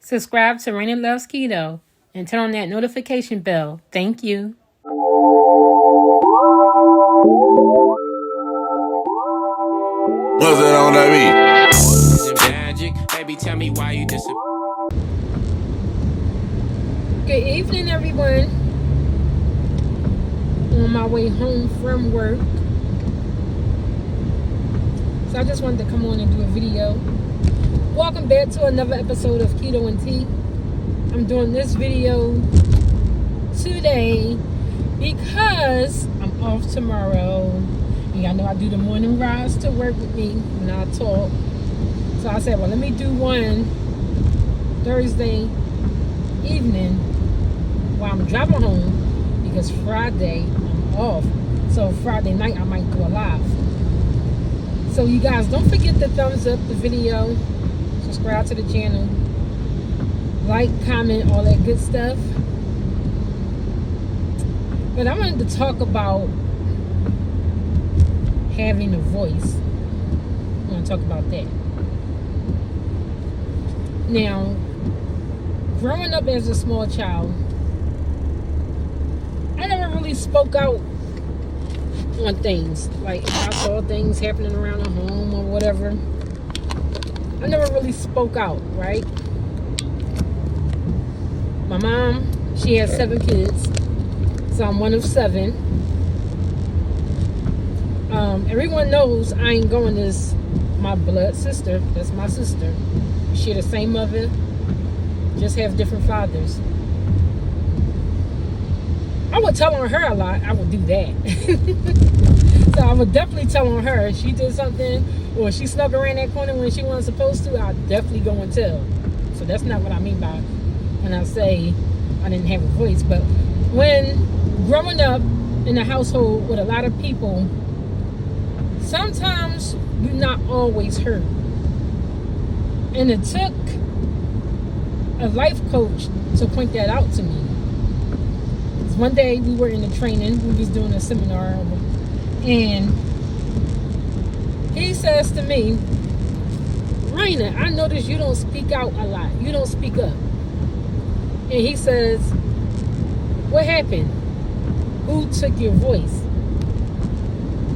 Subscribe to Raina Loves Keto and turn on that notification bell. Thank you. What's that on that beat? Magic, baby, tell me why you disappear. Good evening, everyone. On my way home from work. So I just wanted to come on and do a video. Welcome back to another episode of Keto and Tea. I'm doing this video today because I'm off tomorrow. And y'all know I do the morning rides to work with me when I talk. So I said, well, let me do one Thursday evening while I'm driving home, because Friday I'm off. So Friday night I might do a live. So you guys, don't forget to thumbs up the video, subscribe to the channel, like, comment, all that good stuff. But I wanted to talk about having a voice. I want to talk about that. Now, growing up as a small child, I never really spoke out on things. Like, if I saw things happening around the home or whatever, I never really spoke out, right? My mom, she has 7 kids, so I'm one of 7. Everyone knows I ain't going as my blood sister. That's my sister. We share the same mother, just have different fathers. I would tell on her a lot. I would do that. So I would definitely tell on her. If she did something or she snuck around that corner when she wasn't supposed to, I'd definitely go and tell. So that's not what I mean by when I say I didn't have a voice. But when growing up in a household with a lot of people, sometimes you're not always heard. And it took a life coach to point that out to me. One day we were in the training, we was doing a seminar, and he says to me, Raina, I noticed you don't speak out a lot. You don't speak up. And he says, what happened? Who took your voice?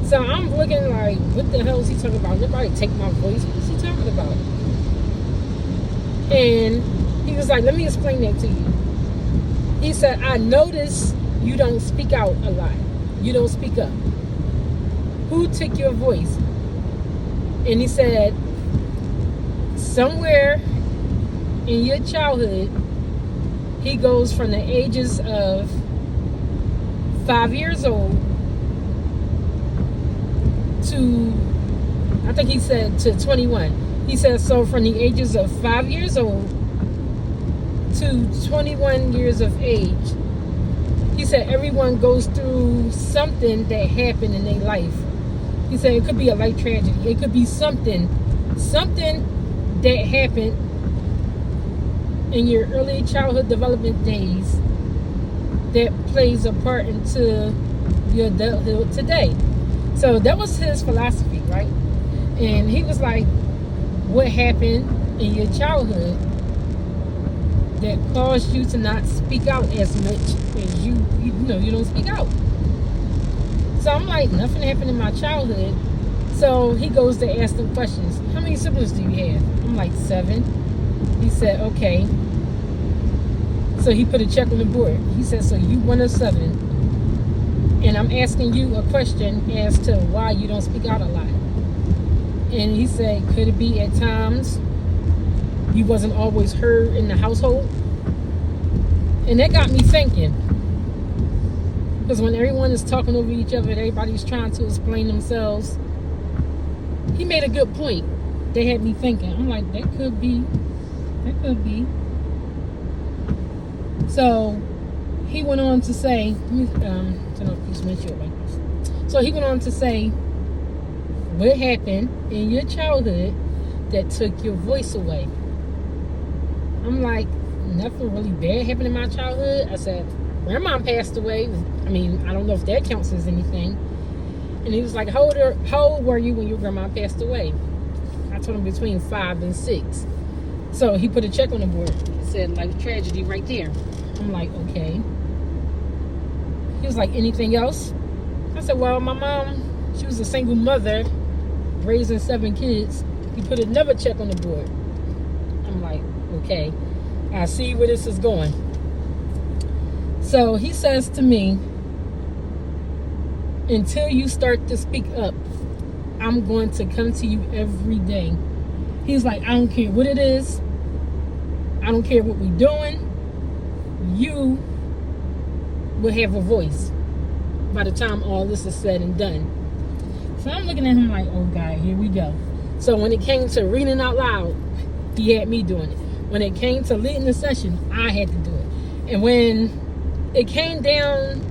So I'm looking like, what the hell is he talking about? Nobody take my voice. What is he talking about? And he was like, let me explain that to you. He said, I notice you don't speak out a lot. You don't speak up. Who took your voice? And he said, somewhere in your childhood, he goes from the ages of 5 years old to, I think he said to 21. He said, so from the ages of 5 years old to 21 years of age, he said everyone goes through something that happened in their life. He said it could be a life tragedy. It could be something that happened in your early childhood development days that plays a part into your adulthood today. So that was his philosophy, right? And he was like, what happened in your childhood that caused you to not speak out as much as you don't speak out? So I'm like, nothing happened in my childhood. So he goes to ask them questions. How many siblings do you have? I'm like, 7. He said, okay. So he put a check on the board. He said, so you one of 7. And I'm asking you a question as to why you don't speak out a lot. And he said, could it be at times you wasn't always heard in the household? And that got me thinking. Because when everyone is talking over each other, everybody's trying to explain themselves. He made a good point. They had me thinking. I'm like, that could be. So he went on to say, let me turn off this windshield like this. So he went on to say, what happened in your childhood that took your voice away? I'm like, nothing really bad happened in my childhood. I said, grandma passed away. I mean, I don't know if that counts as anything. And he was like, how old were you when your grandma passed away? I told him between 5 and 6. So he put a check on the board. It said life tragedy right there. I'm like, okay. He was like, anything else? I said, well, my mom, she was a single mother, raising 7 kids. He put another check on the board. I'm like, okay, I see where this is going. So he says to me, until you start to speak up, I'm going to come to you every day. He's like, I don't care what it is. I don't care what we're doing. You will have a voice by the time all this is said and done. So I'm looking at him like, oh God, here we go. So when it came to reading out loud, he had me doing it. When it came to leading the session, I had to do it. And when it came down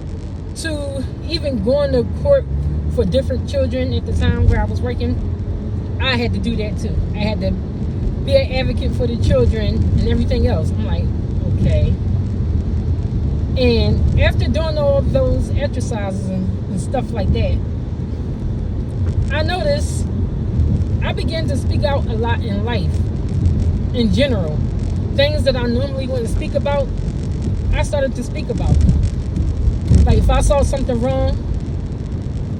to even going to court for different children at the time where I was working, I had to do that too. I had to be an advocate for the children and everything else. I'm like, okay. And after doing all of those exercises and stuff like that, I noticed I began to speak out a lot in life, in general. Things that I normally wouldn't speak about, I started to speak about. Like if I saw something wrong,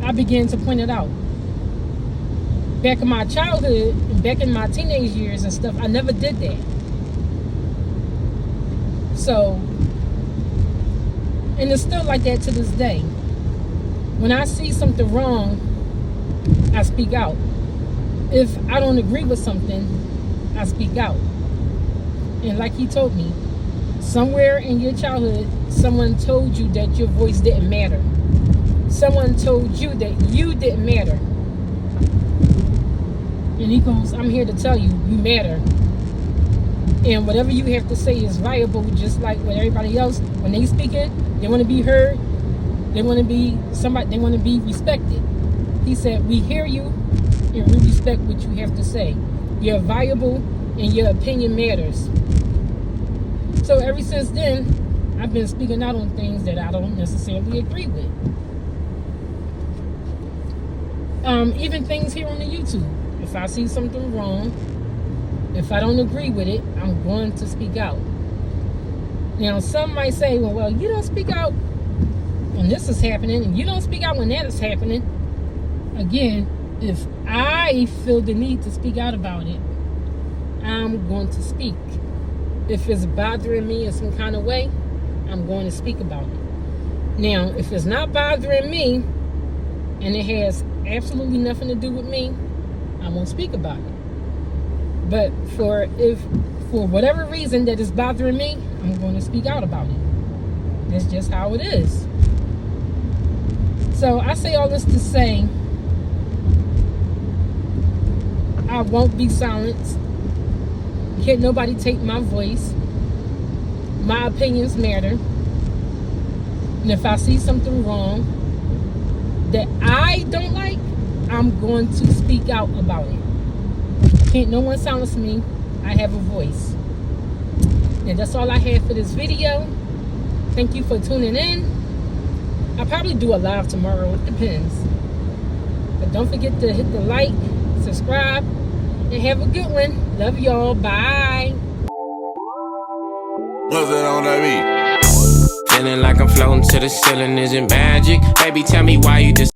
I began to point it out. Back in my childhood, back in my teenage years and stuff, I never did that. So, and it's still like that to this day. When I see something wrong, I speak out. If I don't agree with something, I speak out. And like he told me, somewhere in your childhood, someone told you that your voice didn't matter. Someone told you that you didn't matter. And he goes, I'm here to tell you, you matter. And whatever you have to say is valuable, just like with everybody else. When they speaking, they want to be heard. They want to be somebody. They want to be respected. He said, we hear you and we respect what you have to say. You're valuable and your opinion matters. So ever since then, I've been speaking out on things that I don't necessarily agree with. Even things here on the YouTube. If I see something wrong, if I don't agree with it, I'm going to speak out. Now, some might say, well, you don't speak out when this is happening, and you don't speak out when that is happening. Again, if I feel the need to speak out about it, I'm going to speak. If it's bothering me in some kind of way, I'm going to speak about it. Now, if it's not bothering me, and it has absolutely nothing to do with me, I won't speak about it. But for whatever reason that is bothering me, I'm going to speak out about it. That's just how it is. So I say all this to say, I won't be silenced. Can't nobody take my voice. My opinions matter. And if I see something wrong that I don't like, I'm going to speak out about it. Can't no one silence me. I have a voice. And that's all I have for this video. Thank you for tuning in. I'll probably do a live tomorrow. It depends. But don't forget to hit the like, subscribe, and have a good one. Love y'all. Bye. Nothing on that beat. Feeling like I'm floating to the ceiling isn't magic. Baby, tell me why you